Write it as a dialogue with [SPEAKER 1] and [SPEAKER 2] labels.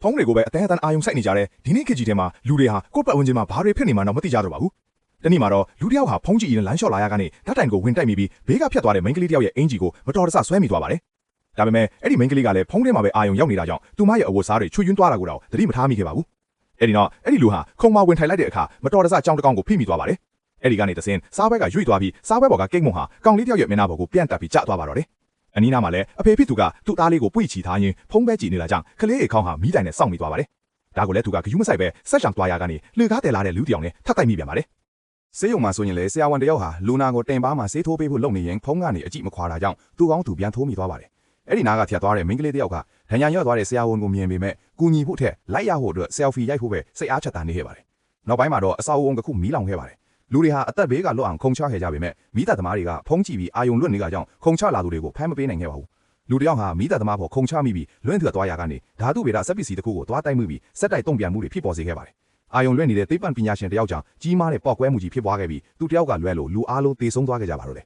[SPEAKER 1] ဖုန်းတွေကိုပဲအတန်းအာယုံစိုက်နေကြတဲ့ဒီနေ့ခေတ်ကြီးထဲမှာလူတွေဟာကိုယ့်ပတ်ဝန်းကျင်မှာဘာတွေဖြစ်နေမှတော့မသိကြတော့ပါဘူး။တနေ့မှာတော့လူတစ်ယောက်ဟာဖုန်းကြည့်ရင်လမ်းလျှော့လာရကနေဓာတ်တိုင်ကိုဝင်တိုက်မိပြီးဘေးကဖြတ်သွားတဲ့မိန်းကလေးတစ်ယောက်ရဲ့အင်ဂျီကိုမတော်တဆဆွဲမိသွားပါတယ်။ဒါပေမဲ့အဲ့ဒီမိန်းကလေးကလည်းဖုန်းထဲမှာပဲအာယုံရောက်နေတာကြောင့်သူမရဲ့အဝတ်စားတွေချွတ်ယွင်းသွားတာကိုတော့သတိမထားမိခဲ့ပါဘူး။အဲ့ဒီနောက်အဲ့ဒီလူဟာခုံမဝင်ထိုင်လိုက်တဲ့အခါမတော်တဆကြောင်တစ်ကောင်ကိုဖိမိသွားပါတယ်။အဲ့ဒီကနေတစင်စားပွဲကရွေ့သွားပြီးစားပွဲပေါ်ကကိတ်မုံဟာကောင်လေးတစ်ယောက်ရဲ့မျက်နှာပေါ်ကိုပြန့်တက်ပြီးကျသွားပါတော့တယ်။အနီးနားမှာလည်းအဖေဖြစ်သူကသူ့သားလေးကိုပွေ့ချီထားရင်းဖုန်းပဲကြည့်နေတာကြောင့်ကလေးရဲ့ခေါင်းဟာမီးတိုင်နဲ့စောင့်မိသွားပါတယ်။ဒါကိုလည်းသူကဂယုမဆိုင်ပဲဆက်ရှောင်သွားရကနေလှေကားတယ်လာတဲ့လူတစ်ယောက်နဲ့ထပ်တိုက်မိပြန်ပါတယ်
[SPEAKER 2] ။ဆေးရုံမှာဆိုရင်လေဆရာဝန်တယောက်ဟာလူနာကိုတင်ပါမှာဆေးထိုးပေးဖို့လုပ်နေရင်ဖုန်းကနေအကြည့်မခွာတာကြောင့်သူ့ကောင်းသူပြန်ထိုးမိသွားပါတယ်။အဲ့ဒီနားကဖြတ်သွားတဲ့မိန်းကလေးတယောက်ကဒဏ်ရာရသွားတဲ့ဆရာဝန်ကိုမြင်ပေမဲ့ကူညီဖို့ထက်လိုက်ရဖို့အတွက်ဆယ်ဖီရိုက်ဖို့ပဲစိတ်အားချက်တာနေခဲ့ပါတယ်။နောက်ပိုင်းမှာတော့အဆောက်အုံတစ်ခုမီးလောင်ခဲ့ပါတယ်။လူတွေဟာအသက်ဘေးကလွတ်အောင်ခုံချခဲ့ကြပေမဲ့မိသားသမားတွေကဖုန်းကြည့်ပြီးအာယုံလွတ်နေတာကြောင့်ခုံချလာသူတွေကိုဖမ်းမပေးနိုင်ခဲ့ပါဘူး။လူတယောက်ဟာမိသားသမားပေါ်ခုံချမိပြီးလွင့်ထွက်သွားရကနေဓာတုဗေဒစက်ပစ္စည်းတစ်ခုကိုသွားတိုက်မှုပြီးစက်တိုက်တုံ့ပြန်မှုတွေဖြစ်ပေါ်စေခဲ့ပါတယ်။အာယုံလွင့်နေတဲ့သိပ္ပံပညာရှင်တယောက်ကြောင့်ကြီးမားတဲ့ပေါက်ကွဲမှုကြီးဖြစ်ပွားခဲ့ပြီးသူတယောက်ကလွဲလို့လူအားလုံးသေဆုံးသွားခဲ့ကြပါတော့တယ်